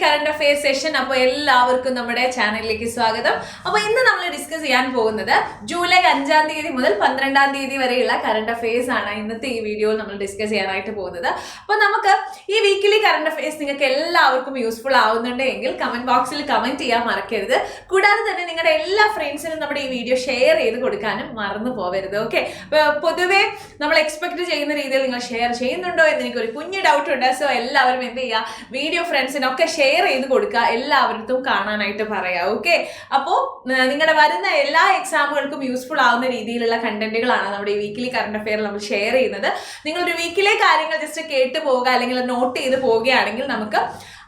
Current affair session. അപ്പോൾ എല്ലാവർക്കും നമ്മുടെ ചാനലിലേക്ക് സ്വാഗതം. അപ്പോൾ ഇന്ന് നമ്മൾ ഡിസ്കസ് ചെയ്യാൻ പോകുന്നത് ജൂലൈ 5-ാം തീയതി മുതൽ 12-ാം തീയതി വരെയുള്ള കറണ്ട് അഫെയർസ് ആണ് ഇന്നത്തെ ഈ വീഡിയോയിൽ നമ്മൾ ഡിസ്കസ് ചെയ്യാനായിട്ട് പോകുന്നത്. അപ്പോൾ നമുക്ക് ഈ വീക്കിലി കറണ്ട് അഫെയർസ് നിങ്ങൾക്ക് എല്ലാവർക്കും യൂസ്ഫുൾ ആവുന്നുണ്ടെങ്കിൽ കമന്റ് ബോക്സിൽ കമന്റ് ചെയ്യാൻ മറക്കരുത്. കൂടാതെ തന്നെ നിങ്ങളുടെ എല്ലാ ഫ്രണ്ട്സിനും നമ്മുടെ ഈ വീഡിയോ ഷെയർ ചെയ്ത് കൊടുക്കാനും മറന്നു പോകരുത്. ഓക്കെ, പൊതുവെ നമ്മൾ എക്സ്പെക്ട് ചെയ്യുന്ന രീതിയിൽ നിങ്ങൾ ഷെയർ ചെയ്യുന്നുണ്ടോ എന്ന് എനിക്കൊരു കുഞ്ഞു ഡൗട്ട് ഉണ്ട്. സോ എല്ലാവരും എന്ത് ചെയ്യുക, വീഡിയോ ഫ്രണ്ട്സിനൊക്കെ ഷെയർ ചെയ്ത് കൊടുക്കുക, എല്ലാവർക്കും കാണാനായിട്ട് പറയാം. ഓക്കെ, അപ്പോൾ നിങ്ങളുടെ വരുന്ന എല്ലാ എക്സാമുകൾക്കും യൂസ്ഫുൾ ആവുന്ന രീതിയിലുള്ള കണ്ടന്റുകളാണ് നമ്മുടെ ഈ വീക്കിലി കറണ്ട് അഫെയർ നമ്മൾ ഷെയർ ചെയ്യുന്നത്. നിങ്ങളൊരു വീക്കിലെ കാര്യങ്ങൾ ജസ്റ്റ് കേട്ട് പോവുക അല്ലെങ്കിൽ നോട്ട് ചെയ്ത് പോവുകയാണെങ്കിൽ നമുക്ക്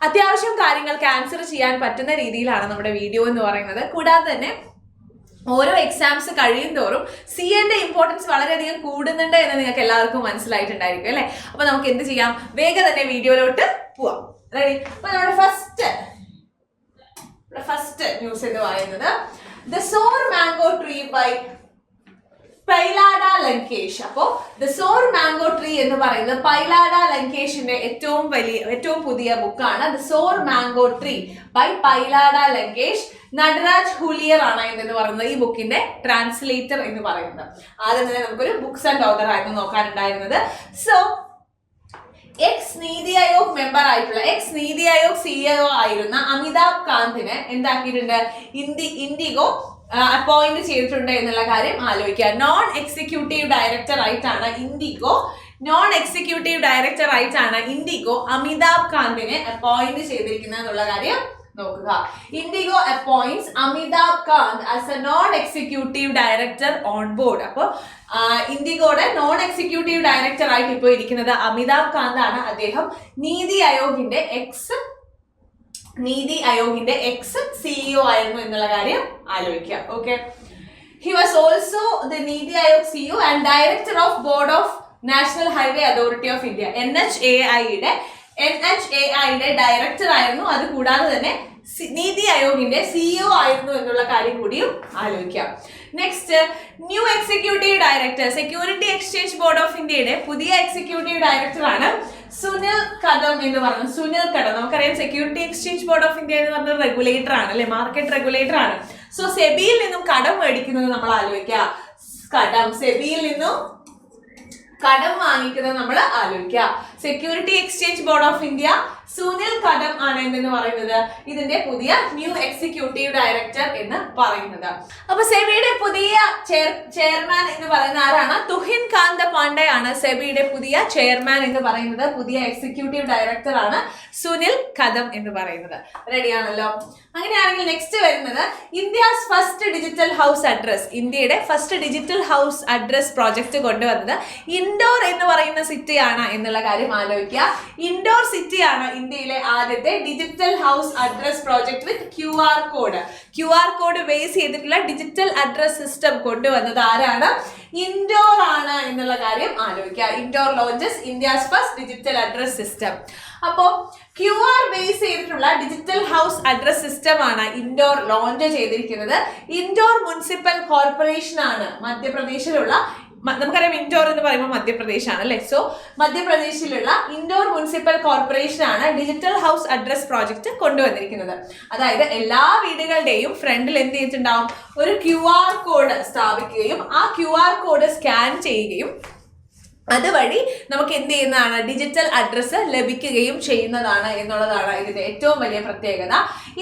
അത്യാവശ്യം കാര്യങ്ങൾക്ക് ആൻസർ ചെയ്യാൻ പറ്റുന്ന രീതിയിലാണ് നമ്മുടെ വീഡിയോ എന്ന് പറയുന്നത്. കൂടാതെ തന്നെ ഓരോ എക്സാംസ് കഴിയും തോറും CAന്റെ ഇമ്പോർട്ടൻസ് വളരെയധികം കൂടുന്നുണ്ട് എന്ന് നിങ്ങൾക്ക് എല്ലാവർക്കും മനസ്സിലായിട്ടുണ്ടായിരിക്കും അല്ലെ. അപ്പൊ നമുക്ക് എന്ത് ചെയ്യാം, വേഗം തന്നെ വീഡിയോയിലോട്ട് പോവാം. റെഡി? അപ്പൊ നമ്മുടെ ഫസ്റ്റ് ന്യൂസ് എന്ന് പറയുന്നത് the sour mango tree by Palyada Lankesh. അപ്പോ ദ സോർ മാംഗോ ട്രീ എന്ന് പറയുന്നത് പൈലാഡ ലങ്കേഷിന്റെ ഏറ്റവും പുതിയ ബുക്കാണ്. The sour mango tree by Palyada Lankesh. Nataraj Huliyar ആണ് എന്ന് പറയുന്നത് ഈ ബുക്കിന്റെ ട്രാൻസ്ലേറ്റർ എന്ന് പറയുന്നത്. ആദ്യം തന്നെ നമുക്കൊരു ബുക്സ് ആൻഡ് ഓതർ ആയിരുന്നു നോക്കാനുണ്ടായിരുന്നത്. So X NITI Aayog member ആയിട്ടുള്ള നീതി ആയോഗ് CEO ആയിരുന്ന അമിതാഭ് കാന്തിനെ എന്താക്കിയിട്ടുണ്ട്, ഇൻഡിഗോ അപ്പോയിന്റ് ചെയ്തിട്ടുണ്ട് എന്നുള്ള കാര്യം ആലോചിക്കുക. നോൺ എക്സിക്യൂട്ടീവ് ഡയറക്ടർ ആയിട്ടാണ് ഇൻഡിഗോ അമിതാഭ് കാന്തിനെ അപ്പോയിന്റ് ചെയ്തിരിക്കുന്നത് എന്നുള്ള കാര്യം നോക്കുക. IndiGo appoints Amitabh Kant as a non executive director on board. അപ്പോൾ ഇൻഡിഗോയുടെ നോൺ എക്സിക്യൂട്ടീവ് ഡയറക്ടർ ആയിട്ട് ഇപ്പോൾ ഇരിക്കുന്നത് അമിതാഭ് കാന്ത് ആണ്. അദ്ദേഹം നീതി ആയോഗിന്റെ എക്സ് CEO ആയിരുന്നു എന്നുള്ള കാര്യം ആലോചിക്കുക. Okay, he was also the Niti Aayog CEO and director of board of national highway authority of India. NHAIയുടെ ഡയറക്ടർ ആയിരുന്നു. അത് കൂടാതെ തന്നെ നീതി ആയോഗിന്റെ CEO ആയിരുന്നു എന്നുള്ള കാര്യം കൂടിയും ആലോചിക്കാം. Next, new executive director security exchange board of ഇന്ത്യയുടെ പുതിയ എക്സിക്യൂട്ടീവ് ഡയറക്ടർ ആണ് സുനിൽ കദം എന്ന് പറയുന്നത്. സുനിൽ കദം നമുക്കറിയാം, security exchange board of India എന്ന് പറഞ്ഞ റെഗുലേറ്റർ ആണ് അല്ലെ, മാർക്കറ്റ് റെഗുലേറ്റർ ആണ്. സോ സെബിയിൽ നിന്നും കടം മേടിക്കുന്നത് നമ്മൾ ആലോചിക്കുക. സെബിയിൽ നിന്നും കടം വാങ്ങിക്കുന്നത് നമ്മൾ ആലോചിക്കുക. Security exchange board of India Sunil Kadam ആണ് എന്ന് പറയുന്നത് ഇതിന്റെ പുതിയ ന്യൂ എക്സിക്യൂട്ടീവ് ഡയറക്ടർ എന്ന് പറയുന്നത്. അപ്പൊ സെബിയുടെ പുതിയ ചെയർമാൻ എന്ന് പറയുന്ന ആരാണ്? തുഹിൻ കാന്ത് പാണ്ഡെ ആണ് സെബിയുടെ പുതിയ ചെയർമാൻ എന്ന് പറയുന്നത്. പുതിയ എക്സിക്യൂട്ടീവ് ഡയറക്ടർ ആണ് സുനിൽ കദം എന്ന് പറയുന്നത്. റെഡിയാണല്ലോ? അങ്ങനെയാണെങ്കിൽ നെക്സ്റ്റ് വരുന്നത് India's first digital house address. ഇന്ത്യയുടെ first digital house address project കൊണ്ടുവന്നത് ഇൻഡോർ എന്ന് പറയുന്ന സിറ്റിയാണ് എന്നുള്ള കാര്യം ആലോചിക്കുക. ഇൻഡോർ സിറ്റിയാണ് ഇന്ത്യയിലെ ആദ്യത്തെ digital house address project with QR code base ചെയ്തിട്ടുള്ള ഡിജിറ്റൽ അഡ്രസ് സിസ്റ്റം കൊണ്ടുവന്നത് ആരാണ്? ഇൻഡോർ ആണ് എന്നുള്ള കാര്യം ആലോചിക്കുക. Indore launches India's first digital address system. അപ്പോ QR ബേസ് ചെയ്തിട്ടുള്ള ഡിജിറ്റൽ ഹൗസ് അഡ്രസ് സിസ്റ്റം ആണ് ഇൻഡോർ ലോഞ്ച് ചെയ്തിരിക്കുന്നത്. ഇൻഡോർ മുനിസിപ്പൽ കോർപ്പറേഷൻ ആണ് മധ്യപ്രദേശിലുള്ള, നമുക്കറിയാം ഇൻഡോർ എന്ന് പറയുമ്പോൾ മധ്യപ്രദേശ് ആണ് അല്ലെ. സോ മധ്യപ്രദേശിലുള്ള ഇൻഡോർ മുനിസിപ്പൽ കോർപ്പറേഷൻ ആണ് ഡിജിറ്റൽ ഹൗസ് അഡ്രസ് പ്രോജക്റ്റ് കൊണ്ടുവന്നിരിക്കുന്നത്. അതായത് എല്ലാ വീടുകളുടെയും ഫ്രണ്ടിൽ എന്ത് ചെയ്തിട്ടുണ്ടാവും, ഒരു QR കോഡ് സ്ഥാപിക്കുകയും ആ QR കോഡ് സ്കാൻ ചെയ്യുകയും അതുവഴി നമുക്ക് എന്ത് ചെയ്യുന്നതാണ്, ഡിജിറ്റൽ അഡ്രസ്സ് ലഭിക്കുകയും ചെയ്യുന്നതാണ് എന്നുള്ളതാണ് ഇതിന്റെ ഏറ്റവും വലിയ പ്രത്യേകത.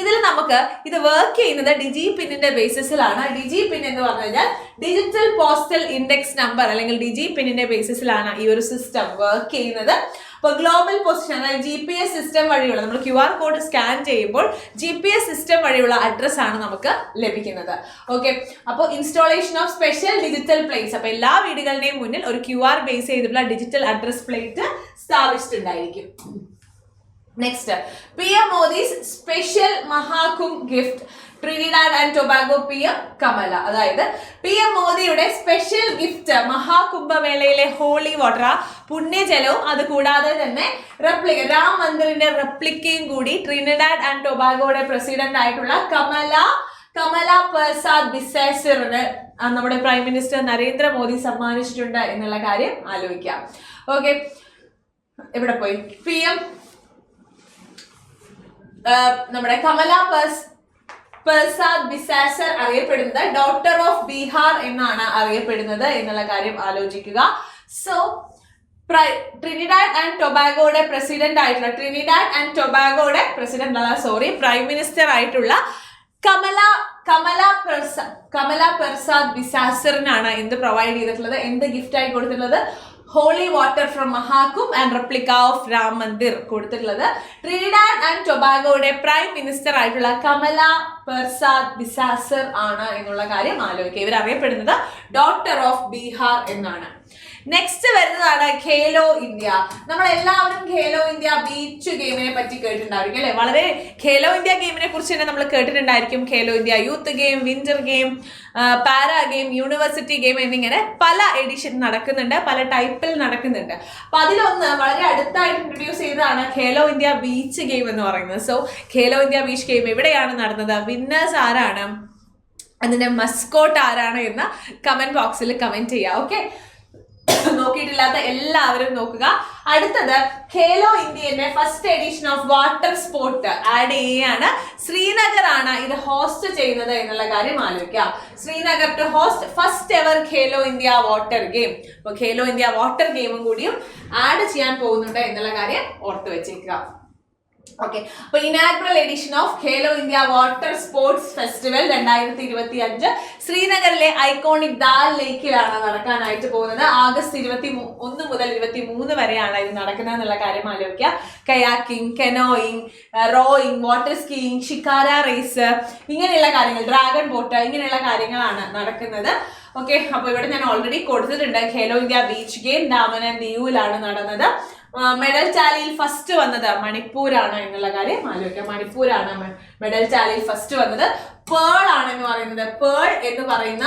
ഇതിൽ നമുക്ക് ഇത് വർക്ക് ചെയ്യുന്നത് ഡിജിപിന്നിന്റെ ബേസിസിലാണ്. ഡിജിപിൻ എന്ന് പറഞ്ഞു കഴിഞ്ഞാൽ ഡിജിറ്റൽ പോസ്റ്റൽ ഇൻഡെക്സ് നമ്പർ അല്ലെങ്കിൽ ഡിജിപിന്നിന്റെ ബേസിസിലാണ് ഈ ഒരു സിസ്റ്റം വർക്ക് ചെയ്യുന്നത്. അപ്പോൾ ഗ്ലോബൽ പൊസിഷൻ അതായത് GPS സിസ്റ്റം വഴിയുള്ള, നമ്മൾ QR കോഡ് സ്കാൻ ചെയ്യുമ്പോൾ GPS സിസ്റ്റം വഴിയുള്ള അഡ്രസ് ആണ് നമുക്ക് ലഭിക്കുന്നത്. ഓക്കെ, അപ്പോൾ installation of special digital plates. അപ്പോൾ എല്ലാ വീടുകളുടെയും മുന്നിൽ ഒരു QR ബേസ് ചെയ്തിട്ടുള്ള ഡിജിറ്റൽ അഡ്രസ് പ്ലേറ്റ് സ്ഥാപിച്ചിട്ടുണ്ടായിരിക്കും. Next, PM Modi's special Mahakumbh gift Trinidad and Tobago PM Kamla. അതായത് PM മോദിയുടെ സ്പെഷ്യൽ ഗിഫ്റ്റ് മഹാകുംഭമേളയിലെ ഹോളി വാട്ടർ, പുണ്യജലവും അത് കൂടാതെ തന്നെ രാം മന്ദിറിന്റെ റെപ്ലിക്കയും കൂടി ട്രിനിഡാഡ് ആൻഡ് ടൊബാഗോയുടെ പ്രസിഡന്റ് ആയിട്ടുള്ള കമല പ്രസാദ് ബിസേസറിന് നമ്മുടെ പ്രൈം മിനിസ്റ്റർ നരേന്ദ്രമോദി സമ്മാനിച്ചിട്ടുണ്ട് എന്നുള്ള കാര്യം ആലോചിക്കാം. ഓക്കെ, എവിടെ പോയി? PM നമ്മുടെ കമല പെർസാദ് ബിസാസർ അറിയപ്പെടുന്നത് ഡോട്ടർ ഓഫ് ബീഹാർ എന്നാണ് അറിയപ്പെടുന്നത് എന്നുള്ള കാര്യം ആലോചിക്കുക. സോ ട്രിനിഡാഡ് ആൻഡ് ടൊബാഗോയുടെ പ്രസിഡന്റ് ആയിട്ടുള്ള പ്രൈം മിനിസ്റ്റർ ആയിട്ടുള്ള കമല പെർസാദ് ബിസാസറിനാണ് എന്ത് പ്രൊവൈഡ് ചെയ്തിട്ടുള്ളത്, എന്ത് ഗിഫ്റ്റ് ആയി കൊടുത്തിട്ടുള്ളത്? Holy water from Mahakumbh and replica of Ram Mandir കൊടുത്തിട്ടുള്ളത് ട്രിനിഡാഡ് ആൻഡ് ടൊബാഗോയുടെ പ്രൈം മിനിസ്റ്റർ ആയിട്ടുള്ള കമല പെർസാദ് ബിസാസർ ആണ് എന്നുള്ള കാര്യം ആലോചിക്കുക. ഇവർ അറിയപ്പെടുന്നത് ഡോട്ടർ ഓഫ് ബീഹാർ എന്നാണ്. നെക്സ്റ്റ് വരുന്നതാണ് ഖേലോ ഇന്ത്യ. നമ്മൾ എല്ലാവരും ഖേലോ ഇന്ത്യ ബീച്ച് ഗെയിമിനെ പറ്റി കേട്ടിട്ടുണ്ടായിരിക്കും അല്ലെ. വളരെ ഖേലോ ഇന്ത്യ ഗെയിമിനെ കുറിച്ച് തന്നെ നമ്മൾ കേട്ടിട്ടുണ്ടായിരിക്കും. Khelo India youth game, winter game, para game, university game എന്നിങ്ങനെ പല എഡിഷൻ നടക്കുന്നുണ്ട്, പല ടൈപ്പിൽ നടക്കുന്നുണ്ട്. അപ്പൊ അതിലൊന്ന് വളരെ അടുത്തായിട്ട് ഇൻട്രൊഡ്യൂസ് ചെയ്തതാണ് ഖേലോ ഇന്ത്യ ബീച്ച് ഗെയിം എന്ന് പറയുന്നത്. So Khelo India beach game എവിടെയാണ് നടന്നത്, വിന്നേഴ്സ് ആരാണ്, അതിന്റെ മസ്കോട്ട് ആരാണ് എന്ന് കമന്റ് ബോക്സിൽ കമന്റ് ചെയ്യുക. ഓക്കെ, നോക്കിയിട്ടില്ലാത്ത എല്ലാവരും നോക്കുക. അടുത്തത് ഖേലോ ഇന്ത്യന്റെ first edition of water sport add ചെയ്യുകയാണ്. ശ്രീനഗർ ആണ് ഇത് ഹോസ്റ്റ് ചെയ്യുന്നത് എന്നുള്ള കാര്യം ആലോചിക്കാം. Srinagar to host first ever Khelo India water game. അപ്പൊ ഖേലോ ഇന്ത്യ വാട്ടർ ഗെയിമും കൂടിയും ആഡ് ചെയ്യാൻ പോകുന്നുണ്ട് എന്നുള്ള കാര്യം ഓർത്ത് വെച്ചേക്കുക. ഓക്കെ, അപ്പൊ inaugural edition of Khelo India water sports festival 2025 ശ്രീനഗറിലെ ഐക്കോണിക് ദാൽ ലേക്കിലാണ് നടക്കാനായിട്ട് പോകുന്നത്. ആഗസ്റ്റ് 21 മുതൽ 23 വരെയാണ് ഇത് നടക്കുന്നത് എന്നുള്ള കാര്യം ആലോചിക്കുക. Kayaking, canoeing, rowing, water skiing, shikara race, ഇങ്ങനെയുള്ള കാര്യങ്ങൾ, ഡ്രാഗൺ ബോട്ട്, ഇങ്ങനെയുള്ള കാര്യങ്ങളാണ് നടക്കുന്നത്. ഓക്കെ, അപ്പൊ ഇവിടെ ഞാൻ ഓൾറെഡി കൊടുത്തിട്ടുണ്ട്. Khelo India beach game Daman and ദിയുവിലാണ് നടന്നത്. മെഡൽ ടാലിയിൽ ഫസ്റ്റ് വന്നത് മണിപ്പൂരാണ് എന്നുള്ള കാര്യം ആലോചിക്കാം. മണിപ്പൂരാണ് മെഡൽ ടാലിയിൽ ഫസ്റ്റ് വന്നത്. പേൾ ആണെന്ന് പറയുന്നത്, പേൾ എന്ന് പറയുന്ന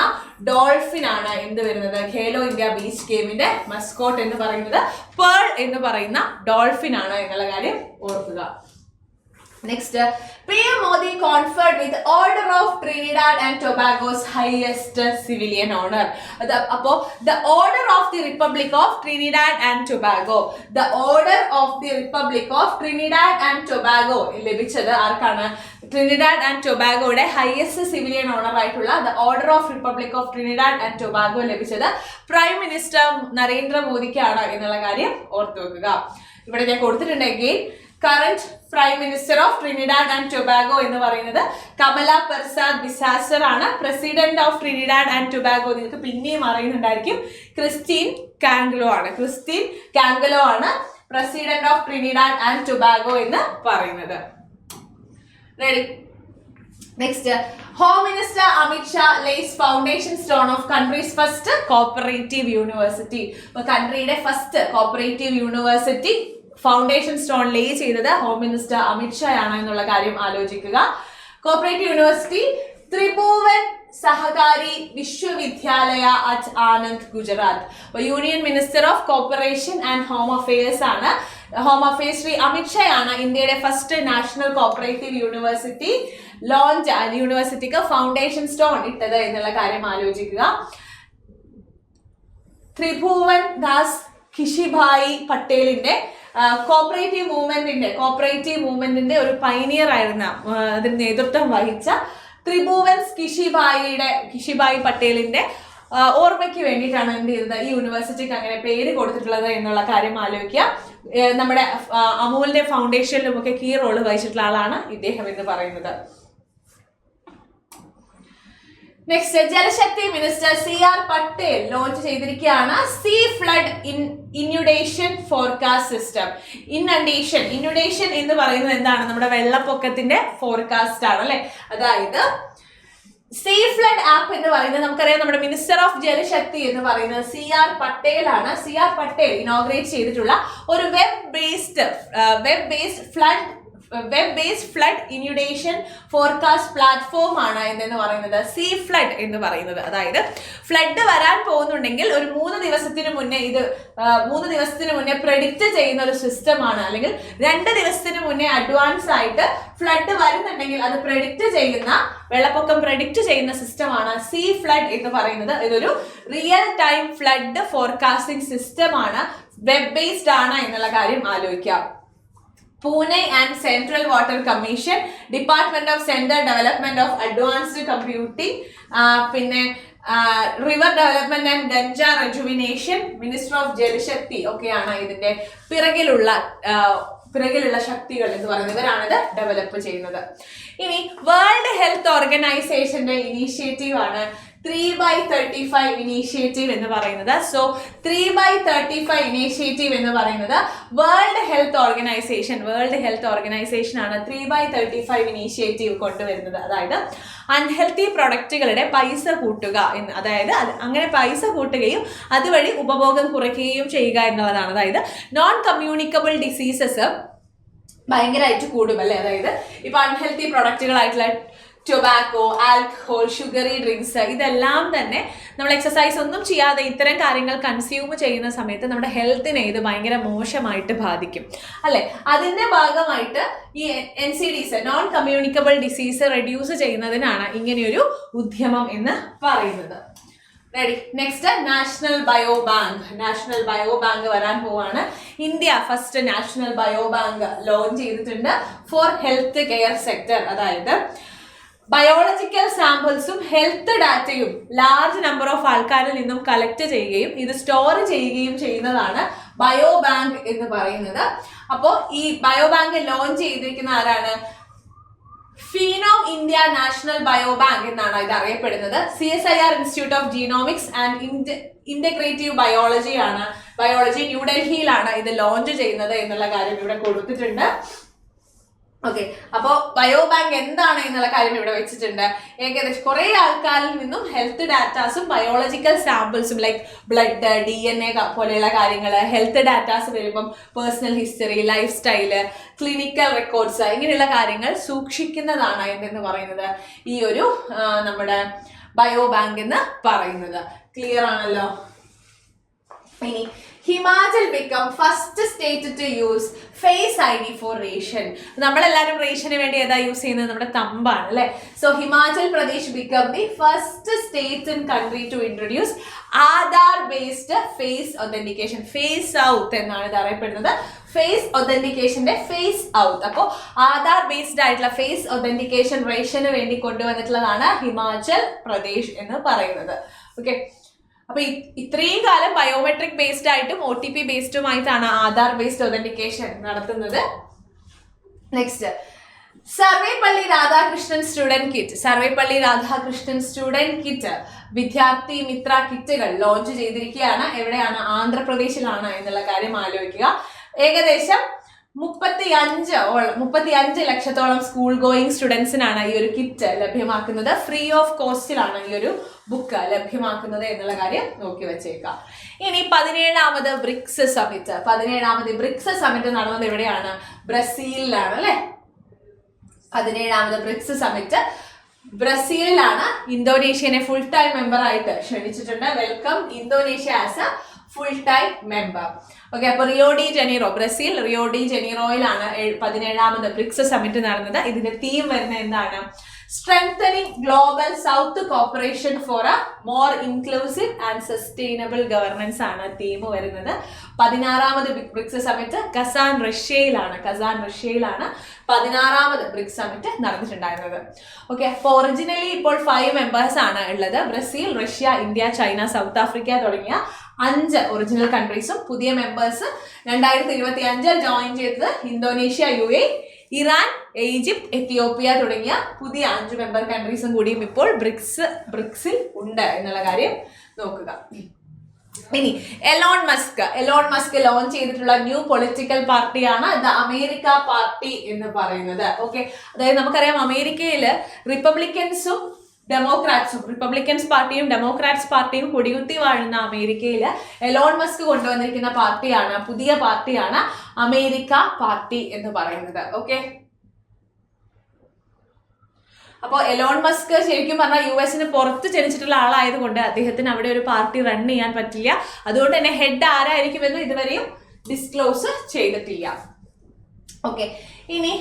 ഡോൾഫിൻ ആണ് എന്ത് വരുന്നത്, ഖേലോ ഇന്ത്യ ബീച്ച് ഗെയിമിന്റെ മസ്കോട്ട് എന്ന് പറയുന്നത് പേൾ എന്ന് പറയുന്ന ഡോൾഫിൻ ആണ് എന്നുള്ള കാര്യം ഓർക്കുക. Next, PM Modi conferred with Order of Trinidad and Tobago's highest civilian honor. The Order of the Republic of Trinidad and Tobago. The Order of the Republic of Trinidad and Tobago ലഭിച്ചത് ആർക്കാണ്? Trinidad and ടൊബാഗോയുടെ highest civilian honour ആയിട്ടുള്ള the order of republic of Trinidad and Tobago ലഭിച്ചത് prime minister നരേന്ദ്രമോദിക്കാണ് എന്നുള്ള കാര്യം ഓർത്തു വെക്കുക. ഇവിടെ ഞാൻ കൊടുത്തിട്ടുണ്ട് again. Current prime minister of Trinidad and Tobago എന്ന് പറയുന്നത് കമല പെർസാദ് ബിസാസർ ആണ്. President of Trinidad and Tobago നിങ്ങൾക്ക് പിന്നെയും അറിയുന്നുണ്ടായിരിക്കും, ക്രിസ്റ്റീൻ കാംഗ്ലോ ആണ് president of Trinidad and Tobago എന്ന് പറയുന്നത്. Ready? Next, Home Minister Amit Shah lays foundation stone of country's first cooperative university. കൺട്രിയുടെ first cooperative university foundation stone lay ചെയ്തത് home minister Amit Shah ആണ് എന്നുള്ള കാര്യം ആലോചിക്കുക. Cooperative university Tribhuvan Sahkari Vishwavidyalaya at Anand, Gujarat. Union minister of corporation and home affairs ആണ്. Home affairs Shri Amit Shah ആണ് ഇന്ത്യയുടെ first national cooperative university launch, യൂണിവേഴ്സിറ്റിക്ക് ഫൗണ്ടേഷൻ സ്റ്റോൺ ഇട്ടത് എന്നുള്ള കാര്യം ആലോചിക്കുക. ത്രിഭുവൻ ദാസ് കിഷിഭായി പട്ടേലിന്റെ കോപ്പറേറ്റീവ് മൂവ്മെന്റിന്റെ ഒരു പൈനിയർ ആയിരുന്ന, അതിന് നേതൃത്വം വഹിച്ച ത്രിഭുവൻ കിഷിഭായി പട്ടേലിന്റെ ഓർമ്മയ്ക്ക് വേണ്ടിയിട്ടാണ് എന്ത് ചെയ്തത്, ഈ യൂണിവേഴ്സിറ്റിക്ക് അങ്ങനെ പേര് കൊടുത്തിട്ടുള്ളത് എന്നുള്ള കാര്യം ആലോചിക്കുക. നമ്മുടെ അമൂലിന്റെ ഫൗണ്ടേഷനിലും ഒക്കെ കീ റോള് വഹിച്ചിട്ടുള്ള ആളാണ് ഇദ്ദേഹം എന്ന് പറയുന്നത്. നെക്സ്റ്റ്, ജലശക്തി മിനിസ്റ്റർ CR പട്ടേൽ ലോഞ്ച് ചെയ്തിരിക്കുകയാണ് see flood inundation forecast system. ഇൻയുഡേഷൻ എന്ന് പറയുന്നത് എന്താണ്? നമ്മുടെ വെള്ളപ്പൊക്കത്തിന്റെ ഫോർകാസ്റ്റ് ആണ് അല്ലെ. അതായത് സീ ഫ്ലഡ് ആപ്പ് എന്ന് പറയുന്നത് നമുക്കറിയാം, നമ്മുടെ മിനിസ്റ്റർ ഓഫ് ജലശക്തി എന്ന് പറയുന്നത് CR പട്ടേൽ ആണ്. CR പട്ടേൽ ഇനോഗ്രേറ്റ് ചെയ്തിട്ടുള്ള ഒരു web based flood inundation forecast platform ആണ് എന്ന് പറയുന്നത് സീ ഫ്ലഡ് എന്ന് പറയുന്നത്. അതായത് ഫ്ലഡ് വരാൻ പോകുന്നുണ്ടെങ്കിൽ ഒരു 3 ദിവസത്തിന് മുന്നേ പ്രെഡിക്റ്റ് ചെയ്യുന്ന ഒരു സിസ്റ്റമാണ്, അല്ലെങ്കിൽ 2 ദിവസത്തിന് മുന്നേ അഡ്വാൻസ് ആയിട്ട് ഫ്ലഡ് വരുന്നുണ്ടെങ്കിൽ അത് വെള്ളപ്പൊക്കം പ്രെഡിക്റ്റ് ചെയ്യുന്ന സിസ്റ്റമാണ് സീ ഫ്ലഡ് എന്ന് പറയുന്നത്. ഇതൊരു റിയൽ ടൈം ഫ്ലഡ് ഫോർകാസ്റ്റിംഗ് സിസ്റ്റമാണ്, വെബ് ബേസ്ഡ് ആണ് എന്നുള്ള കാര്യം ആലോചിക്കാം. Pune and central water commission, department of centre development of advanced computing, പിന്നെ river development and Ganga rejuvenation, minister of Jalshakti ഒക്കെയാണ് ഇതിന്റെ പിറകിലുള്ള ശക്തികൾ എന്ന് പറയുന്നത്. ഇവരാണിത് ഡെവലപ്പ് ചെയ്യുന്നത്. ഇനി വേൾഡ് ഹെൽത്ത് ഓർഗനൈസേഷന്റെ ഇനീഷ്യേറ്റീവ് ആണ് 3/35 ഇനീഷ്യേറ്റീവ് എന്ന് പറയുന്നത്. സോ 3/35 ഇനീഷ്യേറ്റീവ് എന്ന് പറയുന്നത് വേൾഡ് ഹെൽത്ത് ഓർഗനൈസേഷൻ ആണ് 3/35 ഇനീഷ്യേറ്റീവ് കൊണ്ടുവരുന്നത്. അതായത് അൺഹെൽത്തി പ്രൊഡക്റ്റുകളുടെ പൈസ കൂട്ടുക എന്ന്, അതായത് അങ്ങനെ പൈസ കൂട്ടുകയും അതുവഴി ഉപഭോഗം കുറയ്ക്കുകയും ചെയ്യുക എന്നുള്ളതാണ്. അതായത് നോൺ കമ്മ്യൂണിക്കബിൾ ഡിസീസസ് ഭയങ്കരമായിട്ട് കൂടും അല്ലേ. അതായത് ഇപ്പൊ അൺഹെൽത്തി പ്രൊഡക്റ്റുകളായിട്ടുള്ള ടൊബാക്കോ, ആൽക്കഹോൾ, ഷുഗറി ഡ്രിങ്ക്സ്, ഇതെല്ലാം തന്നെ നമ്മൾ എക്സസൈസ് ഒന്നും ചെയ്യാതെ ഇത്തരം കാര്യങ്ങൾ കൺസ്യൂം ചെയ്യുന്ന സമയത്ത് നമ്മുടെ ഹെൽത്തിനെ ഇത് ഭയങ്കര മോശമായിട്ട് ബാധിക്കും അല്ലെ. അതിന്റെ ഭാഗമായിട്ട് ഈ NCDs non communicable disease reduce ചെയ്യുന്നതിനാണ് ഇങ്ങനെയൊരു ഉദ്യമം എന്ന് പറയുന്നത്. Ready. Next national bio bank വരാൻ പോവാണ്. India first national bio bank launch ചെയ്തിട്ടുണ്ട് ഫോർ ഹെൽത്ത് കെയർ സെക്ടർ. അതായത് ബയോളജിക്കൽ സാമ്പിൾസും ഹെൽത്ത് ഡാറ്റയും ലാർജ് നമ്പർ ഓഫ് ആൾക്കാരിൽ നിന്നും കളക്ട് ചെയ്യുകയും ഇത് സ്റ്റോർ ചെയ്യുകയും ചെയ്യുന്നതാണ് ബയോ ബാങ്ക് എന്ന് പറയുന്നത്. അപ്പോൾ ഈ ബയോ ബാങ്ക് ലോഞ്ച് ചെയ്തിരിക്കുന്ന ആരാണ്? Phenome India national bio bank എന്നാണ് ഇത് അറിയപ്പെടുന്നത്. CSIR institute of genomics and integrative biology ന്യൂഡൽഹിയിലാണ് ഇത് ലോഞ്ച് ചെയ്യുന്നത് എന്നുള്ള കാര്യം ഇവിടെ കൊടുത്തിട്ടുണ്ട്. ഓക്കെ, അപ്പോ ബയോ ബാങ്ക് എന്താണ് എന്നുള്ള കാര്യം ഇവിടെ വെച്ചിട്ടുണ്ട്. ഏകദേശം കുറെ ആൾക്കാരിൽ നിന്നും ഹെൽത്ത് ഡാറ്റാസും ബയോളജിക്കൽ സാമ്പിൾസും ലൈക്ക് ബ്ലഡ്, DNA പോലെയുള്ള കാര്യങ്ങൾ, ഹെൽത്ത് ഡാറ്റാസ് വരുമ്പം personal history, life style, clinical records, ഇങ്ങനെയുള്ള കാര്യങ്ങൾ സൂക്ഷിക്കുന്നതാണ് എന്തെന്ന് പറയുന്നത് ഈ ഒരു നമ്മുടെ ബയോ ബാങ്ക് എന്ന് പറയുന്നത്. ക്ലിയർ ആണല്ലോ. ഇനി Himachal become first state to use face ID for ration. നമ്മളെല്ലാവരും റേഷന് വേണ്ടി ഏതാ യൂസ് ചെയ്യുന്നത്? നമ്മുടെ തമ്പാണ് അല്ലെ. So Himachal Pradesh become the first state in country to introduce Aadhaar based face authentication. Face out എന്നാണ് ഇത് അറിയപ്പെടുന്നത്. ഫേസ് ഒതന്റിക്കേഷന്റെ ഫേസ് ഔട്ട്. അപ്പോൾ ആധാർ ബേസ്ഡ് ആയിട്ടുള്ള ഫേസ് ഒതന്റിക്കേഷൻ റേഷന് വേണ്ടി കൊണ്ടുവന്നിട്ടുള്ളതാണ് ഹിമാചൽ പ്രദേശ് എന്ന് പറയുന്നത്. ഓക്കെ, അപ്പൊ ഇത്രയും കാലം ബയോമെട്രിക് ബേസ്ഡ് ആയിട്ടും OTP ബേസ്ഡുമായിട്ടാണ് ആധാർ ബേസ്ഡ് ഒതന്റിക്കേഷൻ നടത്തുന്നത്. Next Sarvepalli Radhakrishnan student kit വിദ്യാർത്ഥി മിത്ര കിറ്റുകൾ ലോഞ്ച് ചെയ്തിരിക്കുകയാണ്. എവിടെയാണ്? ആന്ധ്രാപ്രദേശിലാണ് എന്നുള്ള കാര്യം ആലോചിക്കുക. ഏകദേശം 35 ലക്ഷത്തോളം സ്കൂൾ ഗോയിങ് സ്റ്റുഡൻസിനാണ് ഈ ഒരു കിറ്റ് ലഭ്യമാക്കുന്നത്. ഫ്രീ ഓഫ് കോസ്റ്റിലാണ് ഈ ഒരു ബുക്ക് ലഭ്യമാക്കുന്നത് എന്നുള്ള കാര്യം നോക്കി വെച്ചേക്കാം. ഇനി 17ാമത് ബ്രിക്സ് സമിറ്റ് നടന്നത് എവിടെയാണ്? ബ്രസീലിലാണ് അല്ലെ. 17ാമത് ബ്രിക്സ് സമിറ്റ് ബ്രസീലിലാണ്. ഇന്തോനേഷ്യനെ ഫുൾ ടൈം മെമ്പർ ആയിട്ട് ക്ഷണിച്ചിട്ടുണ്ട്. Welcome Indonesia as a full time member. Okay, അപ്പൊ ബ്രസീൽ റിയോ ഡി ജനീറോയിലാണ് 17ാമത് ബ്രിക്സ് സമിറ്റ് നടന്നത്. ഇതിന്റെ തീം വരുന്നത് എന്താണ്? Strengthening global south cooperation for a more inclusive and sustainable governance ആണ് തീം വരുന്നത്. 16ാമത് ബ്രിക്സ് സമിറ്റ് കസാൻ റഷ്യയിലാണ് 16ാമത് ബ്രിക്സ് സമിറ്റ് നടന്നിട്ടുണ്ടായിരുന്നത്. ഓക്കെ, അപ്പൊ ഒറിജിനലി ഇപ്പോൾ 5 മെമ്പേഴ്സ് ആണ് ഉള്ളത്. Brazil, Russia, India, China, south Africa തുടങ്ങിയ 5 ഒറിജിനൽ കൺട്രീസും പുതിയ മെമ്പേഴ്സ് 2025 ജോയിൻ ചെയ്തത് Indonesia, UAE, Iran, Egypt, Ethiopia തുടങ്ങിയ പുതിയ 5 മെമ്പർ കൺട്രീസും കൂടിയും ഇപ്പോൾ ബ്രിക്സിൽ ഉണ്ട് എന്നുള്ള കാര്യം നോക്കുക. ഇനി എലോൺ മസ്ക് ലോഞ്ച് ചെയ്തിട്ടുള്ള ന്യൂ പൊളിറ്റിക്കൽ പാർട്ടിയാണ് ദ അമേരിക്ക പാർട്ടി എന്ന് പറയുന്നത്. ഓക്കെ, അതായത് നമുക്കറിയാം അമേരിക്കയിൽ റിപ്പബ്ലിക്കൻസ് പാർട്ടിയും ഡെമോക്രാറ്റ്സ് പാർട്ടിയും കൊടികുത്തി വാഴുന്ന അമേരിക്കയിൽ എലോൺ മസ്ക് കൊണ്ടുവന്നിരിക്കുന്ന പുതിയ പാർട്ടിയാണ് അമേരിക്ക പാർട്ടി എന്ന് പറയുന്നത്. ഓക്കെ, അപ്പോൾ എലോൺ മസ്ക് ശരിക്കും പറഞ്ഞാൽ US പുറത്ത് ജനിച്ചിട്ടുള്ള ആളായതുകൊണ്ട് അദ്ദേഹത്തിന് അവിടെ ഒരു പാർട്ടി റൺ ചെയ്യാൻ പറ്റില്ല. അതുകൊണ്ട് തന്നെ ഹെഡ് ആരായിരിക്കുമെന്ന് ഇതുവരെയും ഡിസ്ക്ലോസ് ചെയ്തിട്ടില്ല. ഓക്കെ, ഇനി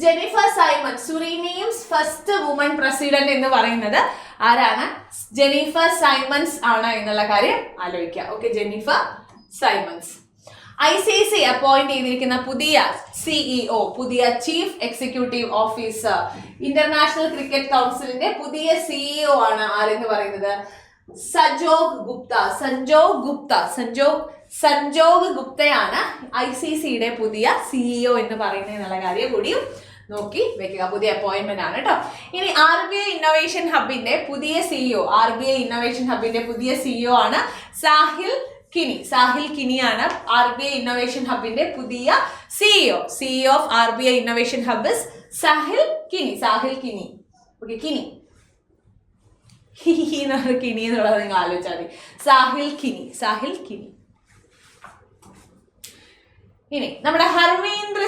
Jennifer Simon, Suriname's first woman president എന്ന് പറയുന്നത് ആരാണ്? ജെനിഫർ സൈമൺസ് ആണ് എന്നുള്ള കാര്യം ആലോചിക്കുക. Okay, Jennifer Simons. ICC appoint ചെയ്തിരിക്കുന്ന പുതിയ CEO, പുതിയ chief executive officer, international cricket കൗൺസിലിന്റെ പുതിയ CEO ആണ് ആരെന്ന് പറയുന്നത്? സഞ്ജോഗ് ഗുപ്തയാണ് ICCയുടെ പുതിയ CEO എന്ന് പറയുന്നത് എന്നുള്ള കാര്യം കൂടിയും നോക്കി വെക്കുക. പുതിയ അപ്പോയിന്റ്മെന്റ് ആണ് കേട്ടോ. ഇനി RBI ഇന്നോവേഷൻ ഹബിന്റെ പുതിയ CEO ആണ് സാഹിൽ കിനിയാണ് RBI ഇന്നോവേഷൻ ഹബിന്റെ പുതിയ CEO of RBI innovation hub Sahil Kini. Okay, Kini എന്നുള്ളത് നിങ്ങൾ ആലോചിച്ചാൽ മതി. സാഹിൽ കിനി. ഇനി നമ്മുടെ Harvinder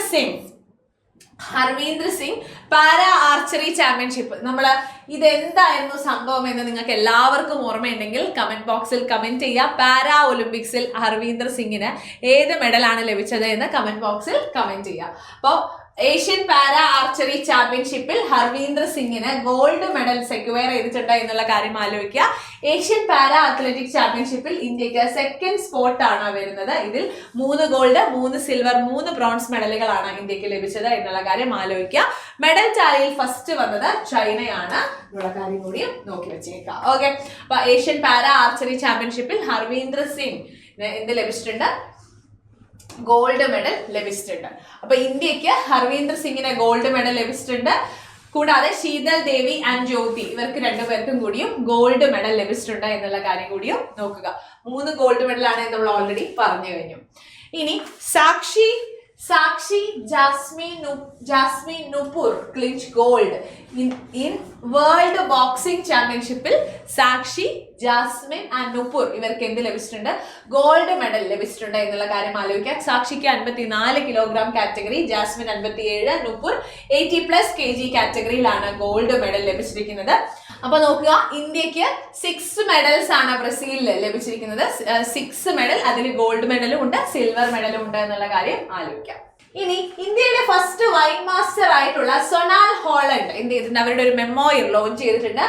Singh para archery championship. ഇതെന്തായിരുന്നു സംഭവം എന്ന് നിങ്ങൾക്ക് എല്ലാവർക്കും ഓർമ്മയുണ്ടെങ്കിൽ കമന്റ് ബോക്സിൽ കമന്റ് ചെയ്യുക. പാരാ ഒളിമ്പിക്സിൽ ഹർവീന്ദർ സിംഗിന് ഏത് മെഡലാണ് ലഭിച്ചത് എന്ന് കമന്റ് ബോക്സിൽ കമന്റ് ചെയ്യുക. അപ്പോൾ ഏഷ്യൻ പാരാ ആർച്ചറി ചാമ്പ്യൻഷിപ്പിൽ ഹർവീന്ദർ സിംഗിന് ഗോൾഡ് മെഡൽ സെക്യൂർ ചെയ്തിട്ടുണ്ട് എന്നുള്ള കാര്യം ആലോചിക്കുക. ഏഷ്യൻ പാരാ അത്ലറ്റിക് ചാമ്പ്യൻഷിപ്പിൽ ഇന്ത്യക്ക് സെക്കൻഡ് സ്പോട്ടാണ് വരുന്നത്. ഇതിൽ 3 ഗോൾഡ്, 3 സിൽവർ, 3 ബ്രോൺസ് മെഡലുകളാണ് ഇന്ത്യക്ക് ലഭിച്ചത് എന്നുള്ള കാര്യം ആലോചിക്കുക. മെഡൽ ടാലിയിൽ ഫസ്റ്റ് വന്നത് ചൈനയാണ് എന്നുള്ള കാര്യം കൂടിയും നോക്കി വെച്ചേക്കാം. ഓക്കെ, അപ്പൊ ഏഷ്യൻ പാരാ ആർച്ചറി ചാമ്പ്യൻഷിപ്പിൽ ഹർവീന്ദർ സിംഗ് എന്ത് ലഭിച്ചിട്ടുണ്ട്? ഗോൾഡ് മെഡൽ ലഭിച്ചിട്ടുണ്ട്. അപ്പൊ ഇന്ത്യക്ക് ഹർവീന്ദർ സിംഗിന് ഗോൾഡ് മെഡൽ ലഭിച്ചിട്ടുണ്ട്. കൂടാതെ ശീതൽ ദേവി ആൻഡ് ജ്യോതി ഇവർക്ക് 2 പേർക്കും കൂടിയും ഗോൾഡ് മെഡൽ ലഭിച്ചിട്ടുണ്ട് എന്നുള്ള കാര്യം കൂടിയും നോക്കുക. 3 ഗോൾഡ് മെഡലാണ് നമ്മൾ ഓൾറെഡി പറഞ്ഞു കഴിഞ്ഞു. ഇനി Sakshi Jasmine Nupur clinch gold in world boxing ചാമ്പ്യൻഷിപ്പിൽ സാക്ഷി, ജാസ്മിൻ ആൻഡ് നുപുർ ഇവർക്ക് എന്ത് ലഭിച്ചിട്ടുണ്ട്? ഗോൾഡ് മെഡൽ ലഭിച്ചിട്ടുണ്ട് എന്നുള്ള കാര്യം ആലോചിക്കാം. സാക്ഷിക്ക് 54 kilogram category, Jasmine 57, Nupur 80+ kg കാറ്റഗറിയിലാണ് ഗോൾഡ് മെഡൽ ലഭിച്ചിരിക്കുന്നത്. അപ്പൊ നോക്കുക, ഇന്ത്യക്ക് 6 മെഡൽസ് ആണ് ബ്രസീലിൽ ലഭിച്ചിരിക്കുന്നത്. 6 മെഡൽ, അതിൽ ഗോൾഡ് മെഡലും ഉണ്ട്, സിൽവർ മെഡലും ഉണ്ട് എന്നുള്ള കാര്യം ആലോചിക്കാം. ഇനി ഇന്ത്യയുടെ ഫസ്റ്റ് വൈൻ മാസ്റ്റർ ആയിട്ടുള്ള സൊനാൽ ഹോളണ്ട് എന്ത് ചെയ്തിട്ടുണ്ട്? അവരുടെ ഒരു മെമ്മോയർ ലോഞ്ച് ചെയ്തിട്ടുണ്ട്.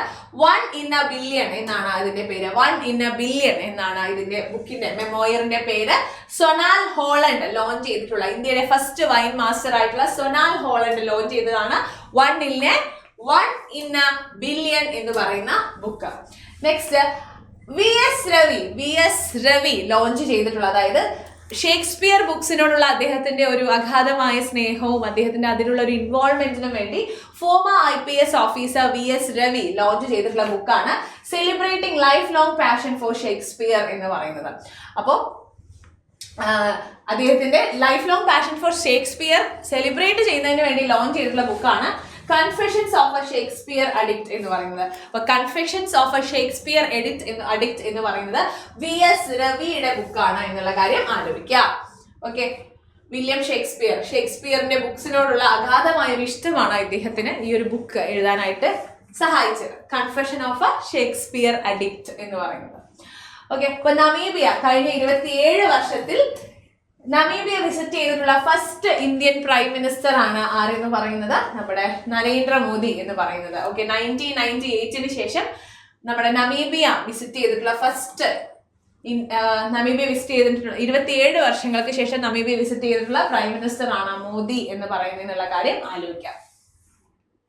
1 in a billion എന്നാണ് അതിന്റെ പേര്. 1 in a billion എന്നാണ് ഇതിന്റെ ബുക്കിന്റെ മെമ്മോയറിന്റെ പേര്. സൊനാൽ ഹോളണ്ട് ലോഞ്ച് ചെയ്തിട്ടുള്ള ഇന്ത്യയുടെ ഫസ്റ്റ് വൈൻ മാസ്റ്റർ ആയിട്ടുള്ള സൊനാൽ ഹോളണ്ട് ലോഞ്ച് ചെയ്തതാണ് 1 in a billion എന്ന് പറയുന്ന book. Next VS Ravi launch ചെയ്തിട്ടുള്ള, അതായത് ഷേക്സ്പിയർ ബുക്സിനോടുള്ള അദ്ദേഹത്തിന്റെ ഒരു അഗാധമായ സ്നേഹവും അദ്ദേഹത്തിന്റെ അതിനുള്ള ഒരു ഇൻവോൾവ്മെന്റിനും വേണ്ടി former IPS officer VS Ravi launch ചെയ്തിട്ടുള്ള ബുക്കാണ് celebrating life long passion for Shakespeare എന്ന് പറയുന്നത്. അപ്പോൾ അദ്ദേഹത്തിന്റെ life long passion for Shakespeare celebrate ചെയ്യുന്നതിന് വേണ്ടി ലോഞ്ച് ചെയ്തിട്ടുള്ള ബുക്കാണ് confessions of A Shakespeare addict എന്ന് പറയുന്നത്. അപ്പൊ confessions of A Shakespeare addict എന്ന് പറയുന്നത് VS രവിയുടെ ബുക്കാണ് എന്നുള്ള കാര്യം ആലോചിക്കുക. ഓക്കെ, വില്യം ഷേക്സ്പിയറിന്റെ ബുക്സിനോടുള്ള അഗാധമായ ഒരു ഇഷ്ടമാണ് ഇദ്ദേഹത്തിന് ഈ ഒരു ബുക്ക് എഴുതാനായിട്ട് സഹായിച്ചത്. Confession of A Shakespeare addict എന്ന് പറയുന്നത്. ഓക്കെ, അപ്പൊ നമീബിയ കഴിഞ്ഞ 27 വർഷത്തിൽ നമീബിയ വിസിറ്റ് ചെയ്തിട്ടുള്ള ഫസ്റ്റ് ഇന്ത്യൻ പ്രൈം മിനിസ്റ്റർ ആണ് ആരെന്ന് പറയുന്നത്? നമ്മുടെ നരേന്ദ്രമോദി എന്ന് പറയുന്നത്. ഓക്കെ, 1998 ശേഷം നമ്മുടെ നമീബിയ വിസിറ്റ് ചെയ്തിട്ടുള്ള ഫസ്റ്റ് 27 വർഷങ്ങൾക്ക് ശേഷം നമീബിയ വിസിറ്റ് ചെയ്തിട്ടുള്ള പ്രൈം മിനിസ്റ്റർ ആണ് മോദി എന്ന് പറയുന്നതിനുള്ള കാര്യം ആലോചിക്കാം.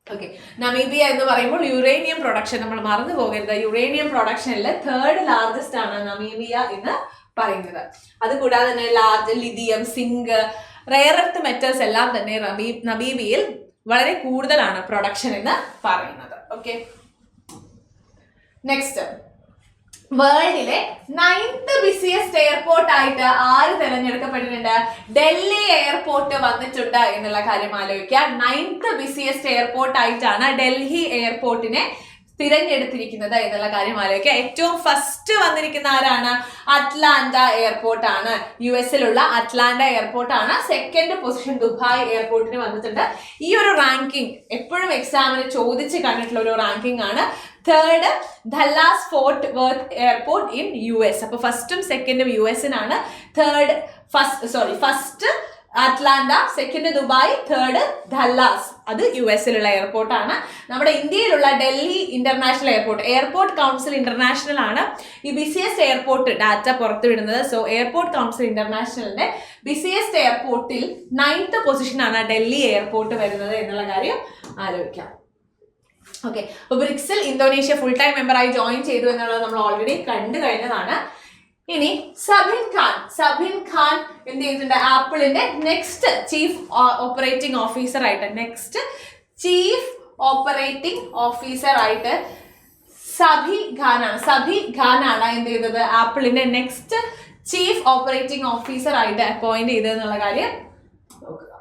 ഓക്കെ, നമീബിയ എന്ന് പറയുമ്പോൾ യുറേനിയം പ്രൊഡക്ഷൻ നമ്മൾ മറന്നു പോകരുത്. യുറേനിയം പ്രൊഡക്ഷനിൽ 3rd ലാർജസ്റ്റ് ആണ് നമീബിയ എന്ന് പറയുന്നത്. അതുകൂടാതെ തന്നെ large lithium, zinc, rare earth metals എല്ലാം തന്നെ നമീബിയയിൽ വളരെ കൂടുതലാണ് പ്രൊഡക്ഷൻ എന്ന് പറയുന്നത്. ഓക്കെ, നെക്സ്റ്റ് വേൾഡിലെ 9th ബിസിയസ്റ്റ് എയർപോർട്ട് ആയിട്ട് ആര് തെരഞ്ഞെടുക്കപ്പെട്ടിട്ടുണ്ട്? ഡൽഹി എയർപോർട്ട് വന്നിട്ടുണ്ട് എന്നുള്ള കാര്യം ആലോചിക്കുക. 9th ബിസിയസ്റ്റ് എയർപോർട്ട് ആയിട്ടാണ് ഡൽഹി എയർപോർട്ടിനെ തിരഞ്ഞെടുത്തിരിക്കുന്നത് എന്നുള്ള കാര്യം ആലോചിക്കുക. ഏറ്റവും ഫസ്റ്റ് വന്നിരിക്കുന്ന ആരാണ്? അറ്റ്ലാന്റ എയർപോർട്ട് ആണ്. US-ലുള്ള അറ്റ്ലാന്റ എയർപോർട്ട് ആണ്. 2nd പൊസിഷൻ ദുബായ് എയർപോർട്ടിന് വന്നിട്ടുണ്ട്. ഈ ഒരു റാങ്കിങ് എപ്പോഴും എക്സാമിന് ചോദിച്ച് കണ്ടിട്ടുള്ള ഒരു റാങ്കിങ് ആണ്. 3rd Dallas Fort Worth airport in US. അപ്പൊ ഫസ്റ്റും സെക്കൻഡും US-നാണ്. First Atlanta, second Dubai, third Dallas, അത് US-ലുള്ള എയർപോർട്ടാണ്. നമ്മുടെ ഇന്ത്യയിലുള്ള Delhi international airport council international ആണ് ഈ ബിസിയസ്റ്റ് എയർപോർട്ട് ഡാറ്റ പുറത്തുവിടുന്നത്. സോ എയർപോർട്ട് കൗൺസിൽ ഇന്റർനാഷണലിന്റെ ബിസിയസ്റ്റ് എയർപോർട്ടിൽ 9th പൊസിഷനാണ് ഡൽഹി എയർപോർട്ട് വരുന്നത് എന്നുള്ള കാര്യം ആലോചിക്കാം. ഓക്കെ, അപ്പൊ ബ്രിക്സിൽ ഇന്തോനേഷ്യ ഫുൾ ടൈം മെമ്പറായി ജോയിൻ ചെയ്തു എന്നുള്ളത് നമ്മൾ ഓൾറെഡി കണ്ടു കഴിഞ്ഞതാണ്. ഇനി സബിൻ ഖാൻ എന്ത് ചെയ്തിട്ടുണ്ട്? ആപ്പിളിന്റെ നെക്സ്റ്റ് ചീഫ് ഓപ്പറേറ്റിംഗ് ഓഫീസർ ആയിട്ട് സബി ഖാനാണ് എന്ത് ചെയ്തത്? ആപ്പിളിന്റെ നെക്സ്റ്റ് ചീഫ് ഓപ്പറേറ്റിംഗ് ഓഫീസർ ആയിട്ട് അപ്പോയിന്റ് ചെയ്തതെന്നുള്ള കാര്യം നോക്കുക.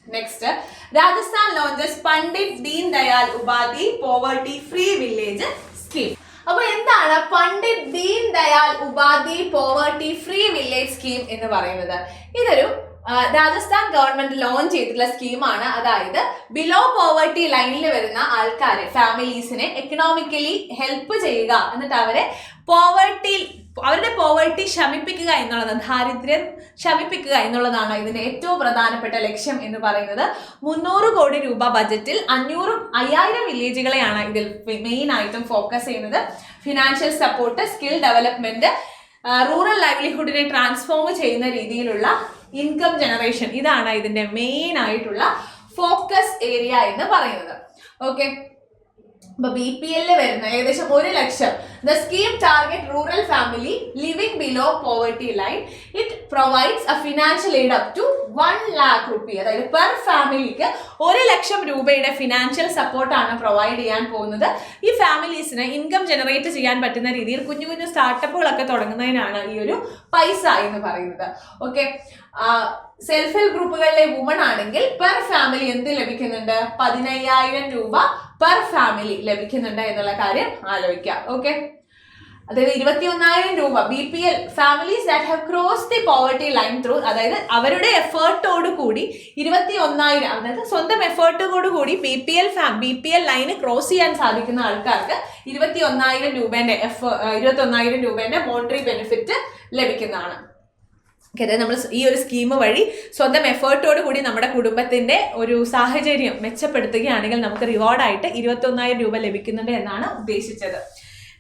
നെക്സ്റ്റ്, രാജസ്ഥാൻ ലോഞ്ചസ് പണ്ഡിറ്റ് ദീൻ ദയാൽ ഉപാധി പോവർട്ടി ഫ്രീ വില്ലേജ് സ്കീം. അപ്പൊ എന്താണ് പണ്ഡിറ്റ് ദീൻ ദയാൽ ഉപാധി പോവർട്ടി ഫ്രീ വില്ലേജ് സ്കീം എന്ന് പറയുന്നത്? ഇതൊരു രാജസ്ഥാൻ ഗവൺമെന്റ് ലോഞ്ച് ചെയ്തിട്ടുള്ള സ്കീമാണ്. അതായത് ബിലോ പോവർട്ടി ലൈനിൽ വരുന്ന ആൾക്കാരെ, ഫാമിലീസിനെ എക്കണോമിക്കലി ഹെൽപ്പ് ചെയ്യുക, എന്നിട്ട് അവരുടെ പോവർട്ടി ശമിപ്പിക്കുക എന്നുള്ളതാണ്, ദാരിദ്ര്യം ശമിപ്പിക്കുക എന്നുള്ളതാണ് ഇതിന്റെ ഏറ്റവും പ്രധാനപ്പെട്ട ലക്ഷ്യം എന്ന് പറയുന്നത്. 300 കോടി രൂപ ബജറ്റിൽ 5000 വില്ലേജുകളെയാണ് ഇതിൽ മെയിൻ ആയിട്ടും ഫോക്കസ് ചെയ്യുന്നത്. Financial support, skill development, rural ലൈവ്ലിഹുഡിനെ ട്രാൻസ്ഫോം ചെയ്യുന്ന രീതിയിലുള്ള ഇൻകം ജനറേഷൻ, ഇതാണ് ഇതിന്റെ മെയിൻ ആയിട്ടുള്ള ഫോക്കസ് ഏരിയ എന്ന് പറയുന്നത്. ഓക്കെ, അപ്പൊ BPL വരുന്ന ഏകദേശം 1 lakh. The scheme target rural family living below poverty line. It provides a financial aid up to 1 lakh rupee. അതായത് പെർ ഫാമിലിക്ക് 1 ലക്ഷം രൂപയുടെ ഫിനാൻഷ്യൽ സപ്പോർട്ടാണ് പ്രൊവൈഡ് ചെയ്യാൻ പോകുന്നത്. ഈ ഫാമിലീസിന് ഇൻകം ജനറേറ്റ് ചെയ്യാൻ പറ്റുന്ന രീതിയിൽ കുഞ്ഞു കുഞ്ഞു സ്റ്റാർട്ടപ്പുകളൊക്കെ തുടങ്ങുന്നതിനാണ് ഈ ഒരു പൈസ എന്ന് പറയുന്നത്. ഓക്കെ, സെൽഫ് ഹെൽപ്പ് ഗ്രൂപ്പുകളിലെ വുമൺ ആണെങ്കിൽ പെർ ഫാമിലി എന്ത് ലഭിക്കുന്നുണ്ട്? 15,000 രൂപ പെർ ഫാമിലി ലഭിക്കുന്നുണ്ട് എന്നുള്ള കാര്യം ആലോചിക്കാം. ഓക്കെ, അതായത് 21,000 രൂപ BPL families that have cross the poverty line through, അതായത് അവരുടെ എഫേർട്ടോട് കൂടി 21,000, അതായത് സ്വന്തം എഫേർട്ടോട് കൂടി BPL ലൈന് ക്രോസ് ചെയ്യാൻ സാധിക്കുന്ന ആൾക്കാർക്ക് 21,000 രൂപേന്റെ മോണിറ്ററി ബെനിഫിറ്റ് ലഭിക്കുന്നതാണ്. അതായത് നമ്മൾ ഈ ഒരു സ്കീം വഴി സ്വന്തം എഫേർട്ടോട് കൂടി നമ്മുടെ കുടുംബത്തിന്റെ ഒരു സാഹചര്യം മെച്ചപ്പെടുത്തുകയാണെങ്കിൽ നമുക്ക് റിവാർഡായിട്ട് 21,000 രൂപ ലഭിക്കുന്നുണ്ട് എന്നാണ് ഉദ്ദേശിച്ചത്.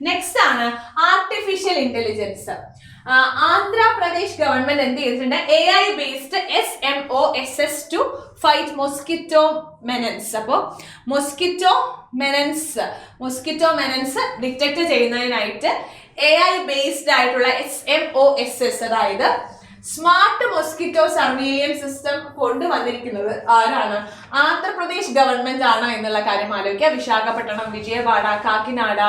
നെക്സ്റ്റ് ആണ് ആർട്ടിഫിഷ്യൽ ഇന്റലിജൻസ്. ആന്ധ്രാപ്രദേശ് ഗവൺമെന്റ് എന്ത് ചെയ്തിട്ടുണ്ട്? AI based SMOSS to fight mosquito menace. അപ്പോൾ മൊസ്കിറ്റോ മെനൻസ് ഡിറ്റക്ട് ചെയ്യുന്നതിനായിട്ട് AI ബേസ്ഡ് ആയിട്ടുള്ള SMOSS, അതായത് സ്മാർട്ട് മൊസ്കിറ്റോ സർവീലിയൻസ് സിസ്റ്റം കൊണ്ടുവന്നിരിക്കുന്നത് ആരാണ്? ആന്ധ്രാപ്രദേശ് ഗവൺമെന്റ് ആണ് എന്നുള്ള കാര്യം ആലോചിക്കുക. വിശാഖപട്ടണം, വിജയവാഡ, കാക്കിനാഡ,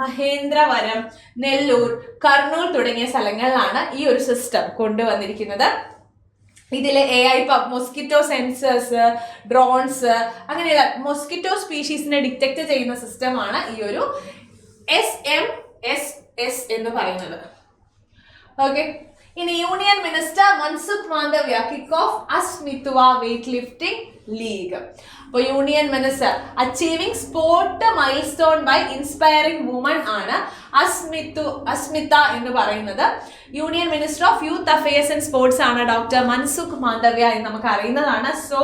മഹേന്ദ്രവരം, നെല്ലൂർ, കർണൂൽ തുടങ്ങിയ സ്ഥലങ്ങളിലാണ് ഈ ഒരു സിസ്റ്റം കൊണ്ടുവന്നിരിക്കുന്നത്. ഇതിലെ AI മൊസ്കിറ്റോ സെൻസേഴ്സ്, ഡ്രോൺസ്, അങ്ങനെയുള്ള മൊസ്കിറ്റോ സ്പീഷീസിനെ ഡിറ്റക്ട് ചെയ്യുന്ന സിസ്റ്റമാണ് ഈ ഒരു SMSS എന്ന് പറയുന്നത്. ഓക്കെ, ഇനി union minister Mansukh Mandaviya kick off Asmita weight lifting league. അപ്പോൾ union minister achieving sport milestone by inspiring woman ആണ് അസ്മിത എന്ന് പറയുന്നത്. Union minister of youth affairs and sports ആണ് ഡോക്ടർ മൻസുഖ് മാണ്ഡവ്യ എന്ന് നമുക്ക് അറിയുന്നതാണ്. സോ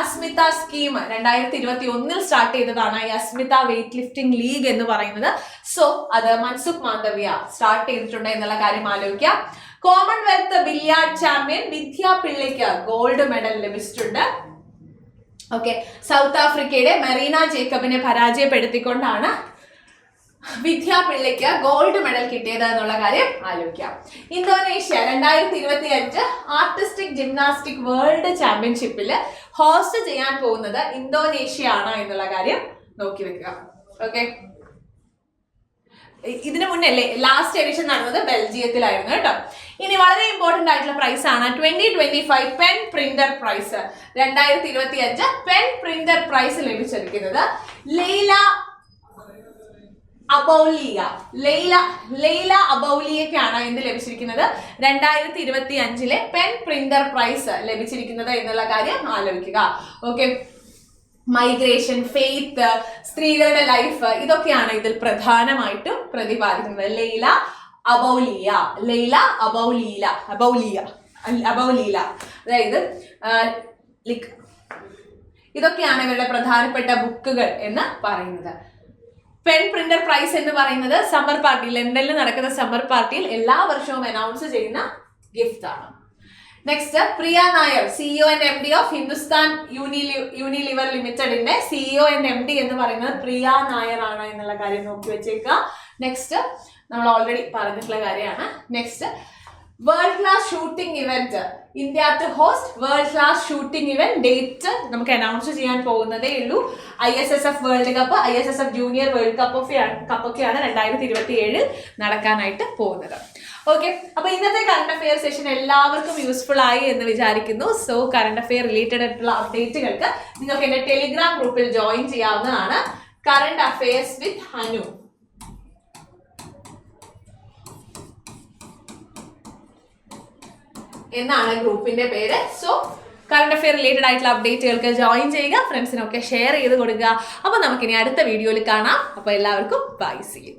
അസ്മിത സ്കീം 2021 സ്റ്റാർട്ട് ചെയ്തതാണ് ഈ അസ്മിത വെയ്റ്റ് ലിഫ്റ്റിംഗ് ലീഗ് എന്ന് പറയുന്നത്. സോ അത് മൻസുഖ് മാണ്ഡവ്യ സ്റ്റാർട്ട് ചെയ്തിട്ടുണ്ട് എന്നുള്ള കാര്യം ആലോചിക്കാം. കോമൺവെൽത്ത് ബില്യാർഡ് ചാമ്പ്യൻ വിദ്യാ പിള്ളയ്ക്ക് ഗോൾഡ് മെഡൽ ലഭിച്ചിട്ടുണ്ട്. ഓക്കെ, സൗത്ത് ആഫ്രിക്കയുടെ മെറീന ജേക്കബിനെ പരാജയപ്പെടുത്തിക്കൊണ്ടാണ് വിദ്യാ പിള്ളയ്ക്ക് ഗോൾഡ് മെഡൽ കിട്ടിയത് എന്നുള്ള കാര്യം ആലോചിക്കാം. ഇന്തോനേഷ്യ 2025 ആർട്ടിസ്റ്റിക് ജിംനാസ്റ്റിക് വേൾഡ് ചാമ്പ്യൻഷിപ്പിൽ ഹോസ്റ്റ് ചെയ്യാൻ പോകുന്നത് ഇന്തോനേഷ്യ ആണ് എന്നുള്ള കാര്യം നോക്കി വെക്കുക. ഓക്കെ, ഇതിനു മുന്നേ ലാസ്റ്റ് എഡിഷൻ നടന്നത് ബെൽജിയത്തിലായിരുന്നു കേട്ടോ. ഇനി വളരെ ഇമ്പോർട്ടന്റ് ആയിട്ടുള്ള പ്രൈസ് ആണ് 2025 PEN Pinter prize. 2025 PEN Pinter prize ലഭിച്ചിരിക്കുന്നത് ലൈല അബൌലിയക്കാണ് എന്ത് ലഭിച്ചിരിക്കുന്നത്? 2025 പെൻ പ്രിന്റർ പ്രൈസ് ലഭിച്ചിരിക്കുന്നത് എന്നുള്ള കാര്യം ആലോചിക്കുക. ഓക്കെ, മൈഗ്രേഷൻ, ഫെയ്ത്ത്, സ്ത്രീകളുടെ ലൈഫ്, ഇതൊക്കെയാണ് ഇതിൽ പ്രധാനമായിട്ടും പ്രതിപാദിക്കുന്നത്. ലൈല അബൌലിയ അബവ് ലീല. അതായത് ലൈക്ക് ഇതൊക്കെയാണ് ഇവരുടെ പ്രധാനപ്പെട്ട ബുക്കുകൾ എന്ന് പറയുന്നത്. പെൻ പ്രിന്റർ പ്രൈസ് എന്ന് പറയുന്നത് സമ്മർ പാർട്ടി, ലണ്ടനിൽ നടക്കുന്ന സമ്മർ പാർട്ടിയിൽ എല്ലാ വർഷവും അനൗൺസ് ചെയ്യുന്ന ഗിഫ്റ്റ് ആണ്. Next, Priya Nair, CEO and M D of Hindustan Unilever ലിമിറ്റഡിന്റെ സിഇഒ ആൻഡ് എം ഡി എന്ന് പറയുന്നത് പ്രിയ നായർ ആണ് എന്നുള്ള കാര്യം നോക്കി വെച്ചേക്കുക. നെക്സ്റ്റ്, നമ്മൾ ഓൾറെഡി പറഞ്ഞിട്ടുള്ള കാര്യമാണ്. Next, world class shooting event, India to host world class shooting event. Date നമുക്ക് അനൗൺസ് ചെയ്യാൻ പോകുന്നതേ ഉള്ളൂ. ISSF world cup, ISSF junior world കപ്പൊക്കെയാണ് 2027 നടക്കാനായിട്ട് പോകുന്നത്. ഓക്കെ, അപ്പൊ ഇന്നത്തെ കറണ്ട് അഫെയർ സെഷൻ എല്ലാവർക്കും യൂസ്ഫുൾ ആയി എന്ന് വിചാരിക്കുന്നു. സോ കറണ്ട് അഫെയർ റിലേറ്റഡ് ആയിട്ടുള്ള അപ്ഡേറ്റുകൾക്ക് നിങ്ങൾക്ക് എന്റെ ടെലിഗ്രാം ഗ്രൂപ്പിൽ ജോയിൻ ചെയ്യാവുന്നതാണ്. കറണ്ട് അഫെയർസ് വിത്ത് ഹനു എന്നാണ് ഗ്രൂപ്പിന്റെ പേര്. സോ കറണ്ട് അഫെയർ റിലേറ്റഡ് ആയിട്ടുള്ള അപ്ഡേറ്റുകൾക്ക് ജോയിൻ ചെയ്യുക, ഫ്രണ്ട്സിനൊക്കെ ഷെയർ ചെയ്ത് കൊടുക്കുക. അപ്പൊ നമുക്കിനി അടുത്ത വീഡിയോയിൽ കാണാം. അപ്പൊ എല്ലാവർക്കും ബൈ, സീ യു.